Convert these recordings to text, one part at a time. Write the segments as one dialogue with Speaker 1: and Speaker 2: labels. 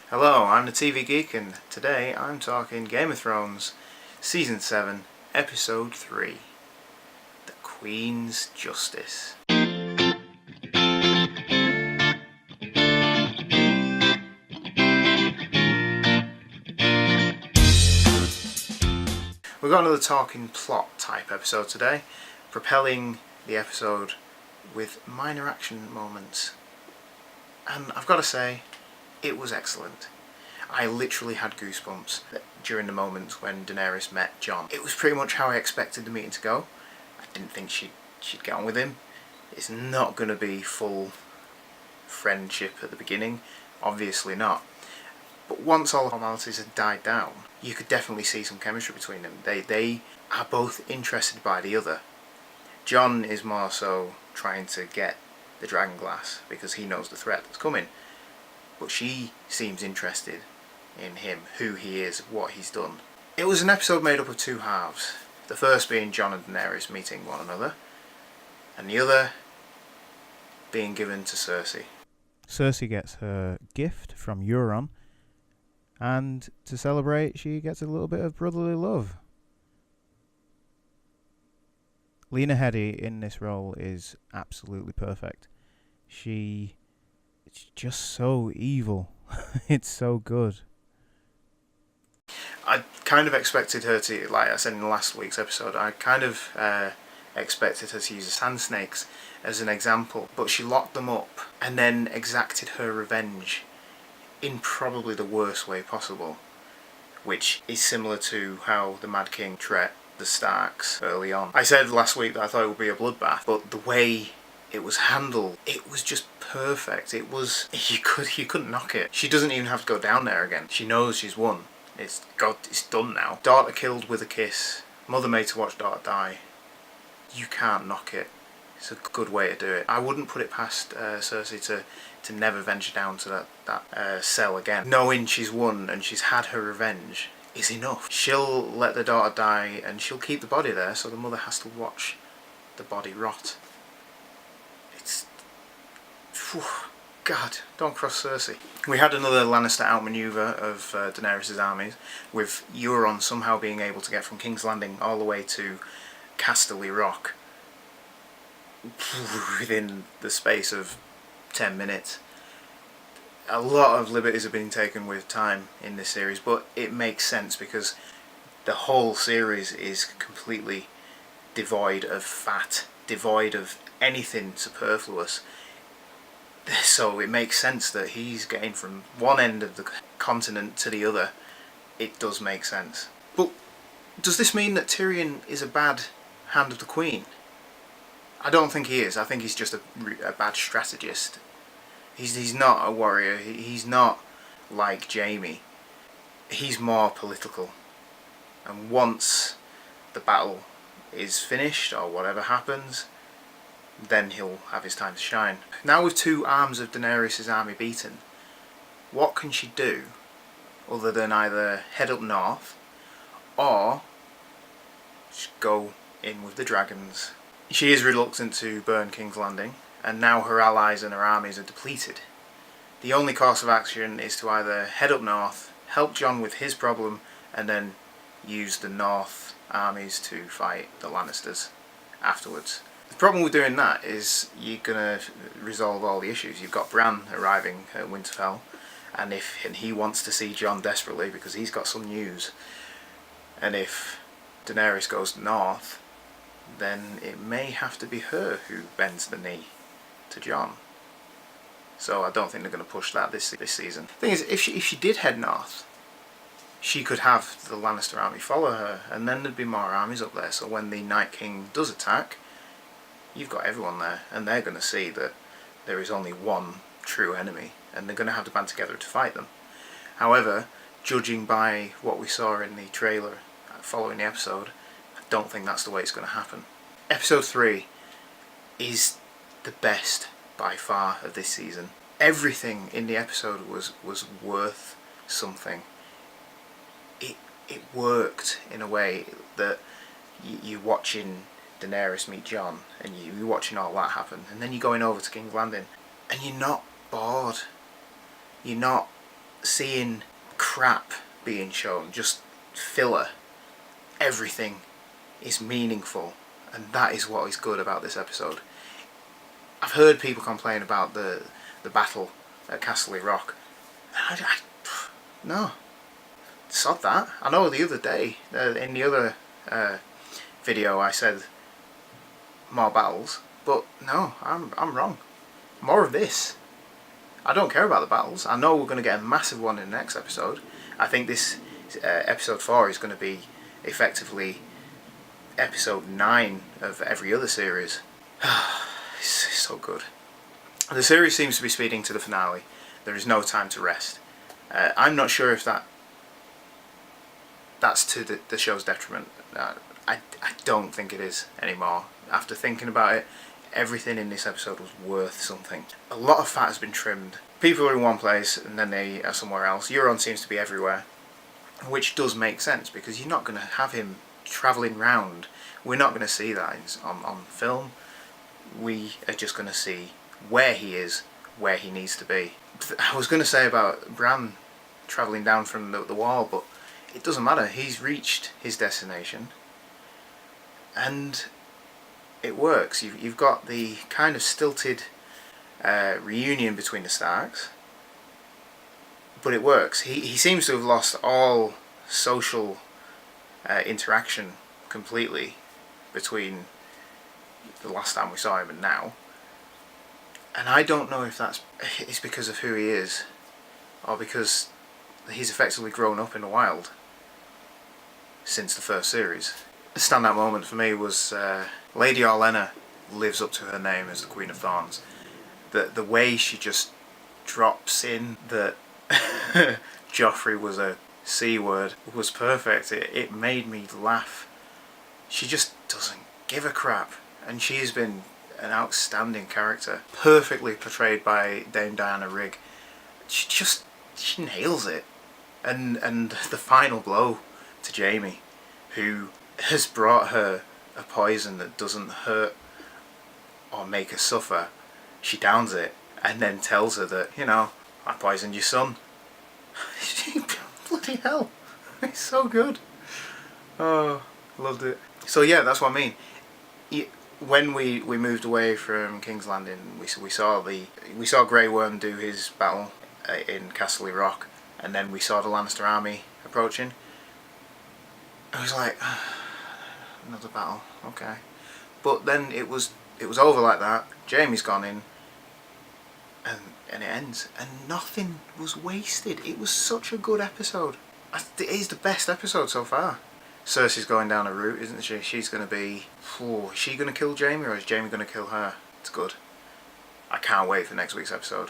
Speaker 1: Hello, I'm the TV Geek, and today I'm talking Game of Thrones, Season 7, Episode 3, The Queen's Justice. We've got another talking plot type episode today, propelling the episode with minor action moments. And I've got to say, it was excellent. I literally had goosebumps during the moments when Daenerys met Jon. It was pretty much how I expected the meeting to go. I didn't think she'd get on with him. It's not going to be full friendship at the beginning, obviously not. But once all the formalities had died down, you could definitely see some chemistry between them. They are both interested by the other. Jon is more so trying to get the dragon glass because he knows the threat that's coming. But she seems interested in him, who he is, what he's done. It was an episode made up of two halves. The first being Jon and Daenerys meeting one another, and the other being given to Cersei. Cersei gets her gift from Euron, and to celebrate she gets a little bit of brotherly love. Lena Headey in this role is absolutely perfect. It's just so evil. It's so good. I kind of expected her to, like I said in last week's episode, I kind of expected her to use the sand snakes as an example, but she locked them up and then exacted her revenge in probably the worst way possible, which is similar to how the Mad King treated the Starks early on. I said last week that I thought it would be a bloodbath, but the way it was handled, it was just perfect. It was, you couldn't knock it. She doesn't even have to go down there again. She knows she's won. It's done now. Daughter killed with a kiss. Mother made to watch daughter die. You can't knock it. It's a good way to do it. I wouldn't put it past Cersei to never venture down to that cell again. Knowing she's won and she's had her revenge is enough. She'll let the daughter die and she'll keep the body there, so the mother has to watch the body rot. God, don't cross Cersei. We had another Lannister outmaneuver of Daenerys' armies, with Euron somehow being able to get from King's Landing all the way to Casterly Rock within the space of 10 minutes. A lot of liberties have been taken with time in this series, but it makes sense because the whole series is completely devoid of fat, devoid of anything superfluous. So it makes sense that he's getting from one end of the continent to the other. It does make sense. But does this mean that Tyrion is a bad Hand of the Queen? I don't think he is. I think he's just a bad strategist. He's not a warrior. He's not like Jaime. He's more political. And once the battle is finished, or whatever happens, then he'll have his time to shine. Now with two arms of Daenerys' army beaten, what can she do other than either head up north or just go in with the dragons? She is reluctant to burn King's Landing, and now her allies and her armies are depleted. The only course of action is to either head up north, help Jon with his problem, and then use the north armies to fight the Lannisters afterwards. The problem with doing that is you're going to resolve all the issues. You've got Bran arriving at Winterfell, and he wants to see Jon desperately because he's got some news. And if Daenerys goes north, then it may have to be her who bends the knee to Jon. So I don't think they're going to push that this season. The thing is, if she did head north, she could have the Lannister army follow her, and then there'd be more armies up there. So when the Night King does attack, you've got everyone there, and they're going to see that there is only one true enemy, and they're going to have to band together to fight them. However, judging by what we saw in the trailer following the episode, I don't think that's the way it's going to happen. Episode 3 is the best by far of this season. Everything in the episode was worth something. It worked in a way that you're watching Daenerys meet Jon, and you're watching all that happen, and then you're going over to King's Landing, and you're not bored. You're not seeing crap being shown, just filler. Everything is meaningful, and that is what is good about this episode. I've heard people complain about the battle at Castle Rock. No, sod that. I know the other day, in the other video, I said more battles, but no, I'm wrong. More of this. I don't care about the battles. I know we're going to get a massive one in the next episode. I think this episode 4 is going to be effectively episode 9 of every other series. It's so good. The series seems to be speeding to the finale. There is no time to rest. I'm not sure if that's to the show's detriment. I don't think it is anymore. After thinking about it, everything in this episode was worth something. A lot of fat has been trimmed. People are in one place and then they are somewhere else. Euron seems to be everywhere, which does make sense because you're not going to have him travelling round. We're not going to see that on film. We are just going to see where he is, where he needs to be. I was going to say about Bran travelling down from the wall, but it doesn't matter. He's reached his destination and it works. You've got the kind of stilted reunion between the Starks, but it works. He seems to have lost all social interaction completely between the last time we saw him and now, and I don't know if it's because of who he is or because he's effectively grown up in the wild since the first series. The standout moment for me was Lady Olenna lives up to her name as the Queen of Thorns. The way she just drops in that Joffrey was a C-word was perfect. It made me laugh. She just doesn't give a crap, and she's been an outstanding character, perfectly portrayed by Dame Diana Rigg. She nails it, and the final blow to Jaime, who has brought her a poison that doesn't hurt or make her suffer. She downs it and then tells her that, I poisoned your son. Bloody hell, it's so good. Oh, loved it. So yeah, that's what I mean. When we moved away from King's Landing, we saw Grey Worm do his battle in Castle Rock, and then we saw the Lannister army approaching. I was like, another battle, okay. But then it was over like that. Jaime's gone in, and it ends, and nothing was wasted. It was such a good episode. It is the best episode so far. Cersei's going down a route, isn't she? She's going to be... is she going to kill Jaime, or is Jaime going to kill her? It's good. I can't wait for next week's episode.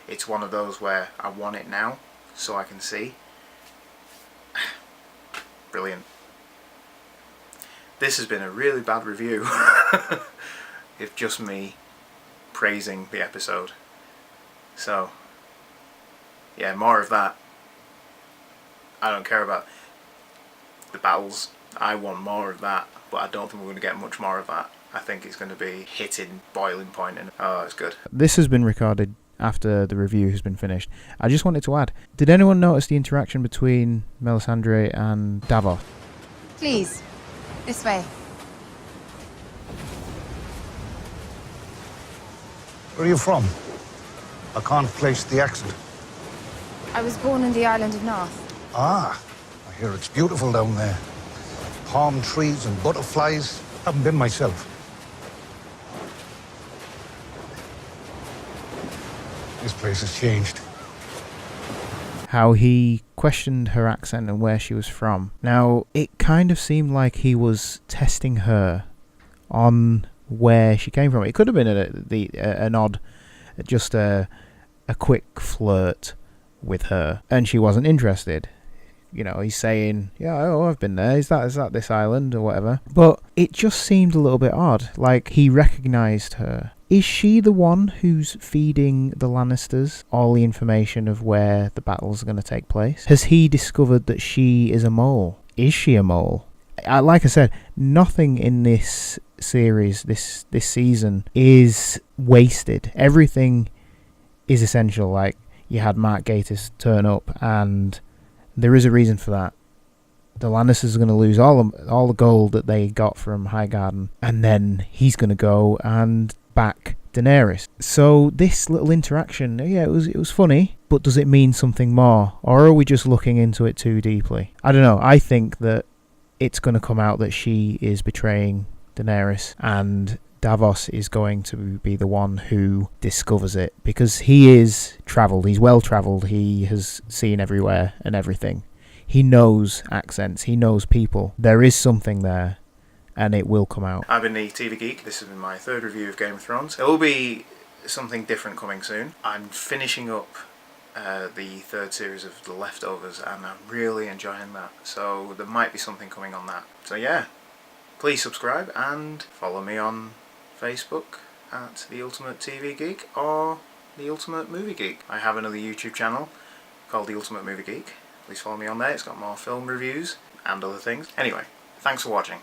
Speaker 1: It's one of those where I want it now, so I can see. Brilliant. This has been a really bad review. It's just me praising the episode. So, yeah, more of that. I don't care about the battles. I want more of that, but I don't think we're going to get much more of that. I think it's going to be hitting boiling point, and it's good. This has been recorded after the review has been finished. I just wanted to add, did anyone notice the interaction between Melisandre and Davos?
Speaker 2: Please, this way.
Speaker 3: Where are you from? I can't place the accent.
Speaker 2: I was born in the island of North.
Speaker 3: Ah, I hear it's beautiful down there. Palm trees and butterflies. Haven't been myself. This place has changed.
Speaker 1: How he questioned her accent and where she was from. Now, it kind of seemed like he was testing her on where she came from. It could have been an odd, just a quick flirt with her, and she wasn't interested. He's saying, I've been there. Is that this island or whatever? But it just seemed a little bit odd. Like, he recognised her. Is she the one who's feeding the Lannisters all the information of where the battles are going to take place? Has he discovered that she is a mole? Is she a mole? Like I said, nothing in this series, this season, is wasted. Everything is essential. Like,
Speaker 4: you had Mark Gatiss turn up, and there is a reason for that. The Lannisters are going to lose all the gold that they got from Highgarden, and then he's going to go and back Daenerys. So this little interaction, yeah, it was funny, but does it mean something more, or are we just looking into it too deeply? I don't know. I think that it's going to come out that she is betraying Daenerys, and Davos is going to be the one who discovers it, because he is travelled, he's well travelled, he has seen everywhere and everything. He knows accents, he knows people. There is something there, and it will come out.
Speaker 1: I've been the TV Geek. This has been my third review of Game of Thrones. There will be something different coming soon. I'm finishing up the third series of The Leftovers, and I'm really enjoying that. So there might be something coming on that. So yeah, please subscribe and follow me on Facebook at The Ultimate TV Geek or The Ultimate Movie Geek. I have another YouTube channel called The Ultimate Movie Geek. Please follow me on there. It's got more film reviews and other things. Anyway, thanks for watching.